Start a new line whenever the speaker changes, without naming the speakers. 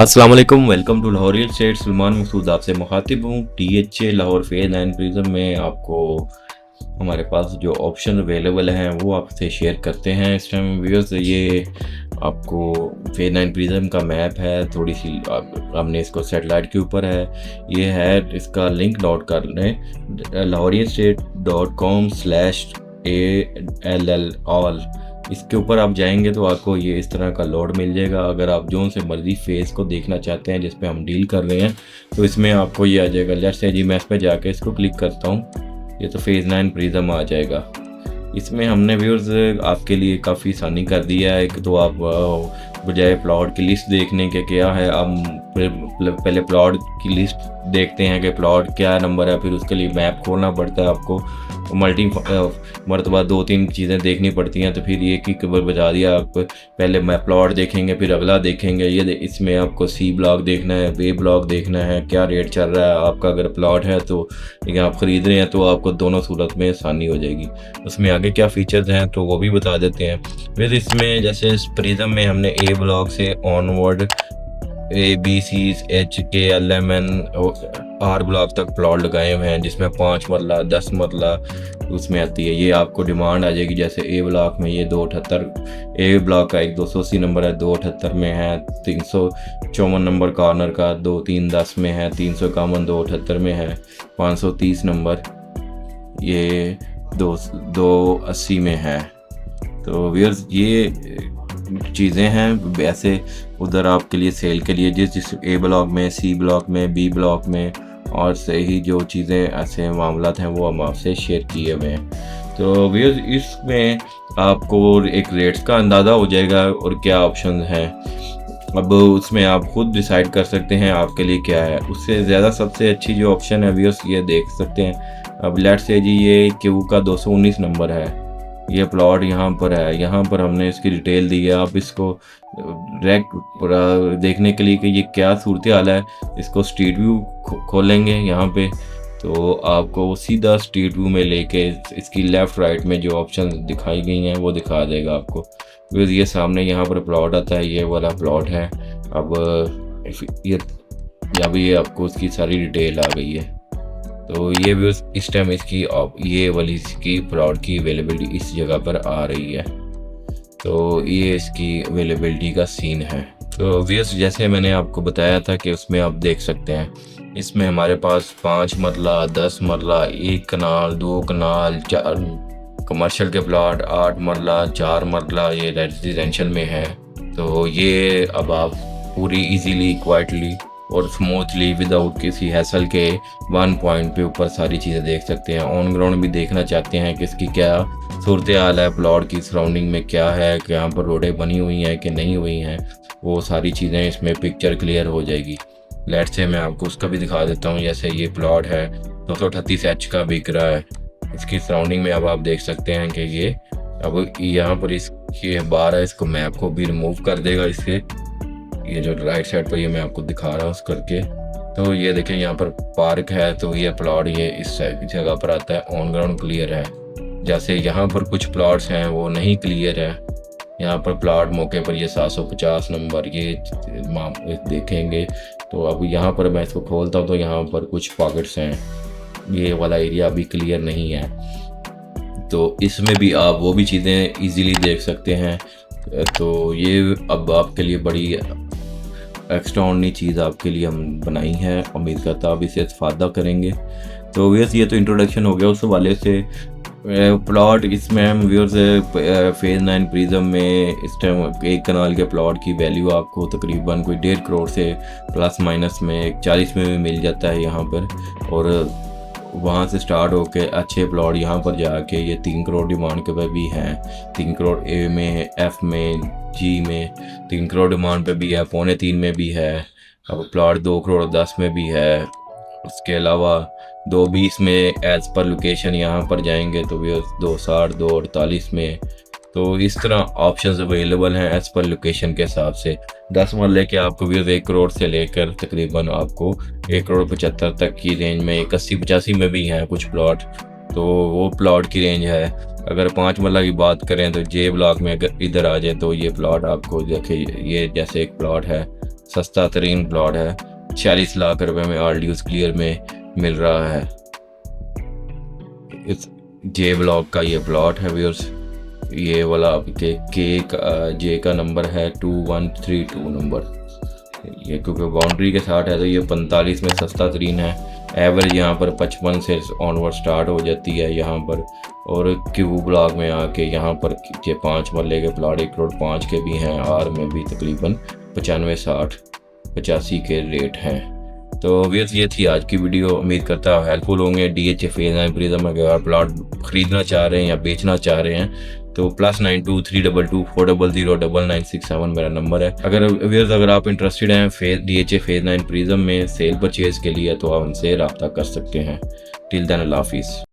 अस्सलाम वालेकुम, welcome to Lahore real estate. Salman Masood आपसे मुखातिब हूँ। DHA Lahore phase and prism में आपको हमारे पास जो ऑप्शन अवेलेबल हैं वो आपसे शेयर करते हैं। इस टाइम व्यूअर्स ये आपको फेज एंड प्रिज्म का मैप है, थोड़ी सी हमने इसको सेटेलाइट के ऊपर है। ये है, इसका लिंक नोट कर लें, lahorianstate.com/all। इसके ऊपर आप जाएंगे तो आपको ये इस तरह का लोड मिल जाएगा। अगर आप जो से मर्ज़ी फेज़ को देखना चाहते हैं जिस पे हम डील कर रहे हैं तो इसमें आपको ये आ जाएगा। लेट्स से जी मैं इस पे जाके इसको क्लिक करता हूँ, ये तो फेज़ 9 प्रिज्म आ जाएगा। इसमें हमने व्यूअर्स आपके लिए काफ़ी आसानी कर दिया है। एक तो आप बजाय प्लॉट की लिस्ट देखने के क्या है, हम पहले प्लॉट की लिस्ट देखते हैं कि प्लॉट क्या नंबर है, फिर उसके लिए मैप खोलना पड़ता है आपको, मल्टी मरतबा 2-3 चीज़ें देखनी पड़ती हैं। तो फिर ये की खबर बता दिया, आप पहले मैप प्लॉट देखेंगे फिर अगला देखेंगे। ये इसमें आपको C ब्लॉक देखना है, B ब्लॉक देखना है, क्या रेट चल रहा है आपका। अगर प्लॉट है तो या आप ख़रीद रहे हैं तो आपको दोनों सूरत में आसानी हो जाएगी। उसमें आगे क्या फ़ीचर्स हैं तो वो भी बता देते हैं। फिर इसमें जैसे प्रिज्म में हमने A ब्लॉक से ऑनवर्ड ABCHKLMN R ब्लॉक तक प्लॉट लगाए हुए हैं, जिसमें 5 मरला 10 मरला उसमें आती है। ये आपको डिमांड आ जाएगी। जैसे A ब्लॉक में ये 278 A ब्लॉक का एक 280 नंबर है, 278 में है, 354 नंबर कॉर्नर का 2310 में है, 351 278 में है, 530 नंबर ये 280 में है। तो व्यूअर्स ये चीज़ें हैं। वैसे उधर आपके लिए सेल के लिए जिस A ब्लॉक में, C ब्लॉक में, B ब्लॉक में और सही जो चीज़ें ऐसे मामलात हैं वो हम आपसे शेयर किए हुए हैं। तो व्यूअर्स इसमें आपको एक रेट्स का अंदाज़ा हो जाएगा और क्या ऑप्शन हैं। अब उसमें आप खुद डिसाइड कर सकते हैं आपके लिए क्या है। उससे ज़्यादा सबसे अच्छी जो ऑप्शन है व्यूअर्स ये देख सकते हैं। अब लेट्स से जी ये Q का 219 नंबर है, ये प्लॉट यहाँ पर है, यहाँ पर हमने इसकी डिटेल दी है। आप इसको रैक देखने के लिए कि ये क्या सूरत हाल है, इसको स्ट्रीट व्यू खोलेंगे यहाँ पे तो आपको सीधा स्ट्रीट व्यू में लेके इसकी लेफ़्ट राइट में जो ऑप्शन दिखाई गई हैं वो दिखा देगा आपको। फिर ये सामने यहाँ पर प्लॉट आता है, ये वाला प्लॉट है। अब ये यहाँ भी आपको उसकी सारी डिटेल आ गई है। तो ये भी इस टाइम इसकी ये वाली इसकी प्लॉट की अवेलेबिलिटी इस जगह पर आ रही है। तो ये इसकी अवेलेबिलिटी का सीन है। तो व्यूअर्स जैसे मैंने आपको बताया था कि उसमें आप देख सकते हैं, इसमें हमारे पास 5 मरला 10 मरला 1 कनाल 2 कनाल 4 कमर्शियल के प्लॉट, 8 मरला 4 मरला ये रेजिडेंशियल में है। तो ये अब आप पूरी इजीली क्वाइटली और स्मूथली विदाउट किसी हैसल के 1 पॉइंट पे ऊपर सारी चीज़ें देख सकते हैं। ऑन ग्राउंड भी देखना चाहते हैं कि इसकी क्या सूरत हाल है, प्लॉट की सराउंडिंग में क्या है, कि यहाँ पर रोडें बनी हुई हैं कि नहीं हुई हैं, वो सारी चीज़ें इसमें पिक्चर क्लियर हो जाएगी। लेट्स से मैं आपको उसका भी दिखा देता हूँ। जैसे ये प्लॉट है 238H का बिक रहा है, इसकी सराउंडिंग में अब आप देख सकते हैं कि ये अब यहाँ पर इसकी बार है, इसको मैप को भी रिमूव कर देगा इससे। ये जो राइट साइड पर ये मैं आपको दिखा रहा हूँ करके, तो ये देखें यहाँ पर पार्क है, तो ये प्लॉट ये इस जगह पर आता है। ऑन ग्राउंड क्लियर है। जैसे यहाँ पर कुछ प्लॉट्स हैं वो नहीं क्लियर है। यहाँ पर प्लॉट मौके पर ये 750 नंबर ये देखेंगे। तो अब यहाँ पर मैं इसको खोलता हूँ तो यहाँ पर कुछ पॉकेट्स हैं, ये वाला एरिया अभी क्लियर नहीं है। तो इसमें भी आप वो भी चीज़ें ईजीली देख सकते हैं। तो ये अब आपके लिए बड़ी एक्स्ट्रा ऑर्डिनरी चीज़ आपके लिए हम बनाई है। उम्मीद करता आप इसे इस्तेफादा करेंगे। तो व्यूअर्स ये तो इंट्रोडक्शन हो गया उस हवाले से। प्लॉट इसमें हम व्यूअर्स फेज़ 9 प्रिज्म में इस टाइम 1 कनाल के प्लॉट की वैल्यू आपको तकरीबन कोई 1.5 करोड़ से प्लस माइनस में 40 में भी मिल जाता है यहाँ पर। और वहाँ से स्टार्ट होके अच्छे प्लॉट यहाँ पर जाके ये 3 करोड़ डिमांड के पे भी हैं। 3 करोड़ A में, F में, G में 3 करोड़ डिमांड पे भी है, 2.25 में भी है। अब प्लॉट 2 करोड़ 10 में भी है। उसके अलावा 2.20 में एज पर लोकेशन यहाँ पर जाएंगे तो भी 2.60 2.48 में। तो इस तरह ऑप्शंस अवेलेबल हैं एज पर लोकेशन के हिसाब से। 10 मरले के आपको व्यूज़ 1 करोड़ से लेकर तकरीबन आपको 1 करोड़ 75 तक की रेंज में, 81-85 में भी हैं कुछ प्लॉट। तो वो प्लॉट की रेंज है। अगर 5 मरला की बात करें तो J ब्लॉक में अगर इधर आ जाए तो ये प्लॉट आपको देखिए, ये जैसे एक प्लॉट है सस्ता तरीन प्लॉट है, 40 लाख रुपए में आरडीयूज क्लियर में मिल रहा है। इस जे ब्लॉक का ये प्लॉट है व्यूअर्स, ये वाला आपके जे का नंबर है 2132 नंबर। ये क्योंकि बाउंड्री के साथ है तो ये 45 में सस्ता तरीन है। एवरेज यहाँ पर 55 से ऑनवर्ड स्टार्ट हो जाती है यहाँ पर। और क्यू ब्लॉक में आके यहाँ पर ये 5 मरले के प्लाट 1 करोड़ 5 के भी हैं, आर में भी तकरीबन 95, 60, 85 के रेट हैं। तो व्यूअर्स ये थी आज की वीडियो, उम्मीद करता है हेल्पफुल होंगे। DHA फेज 9 प्रिज्म अगर प्लॉट खरीदना चाह रहे हैं या बेचना चाह रहे हैं तो +92 322 400 9967 मेरा नंबर है। अगर आप इंटरेस्टेड हैं DHA फेज 9 प्रिज्म में सेल परचेज के लिए तो आप हमसे रब्ता कर सकते हैं। टिल देन अल्लाह हाफिज़।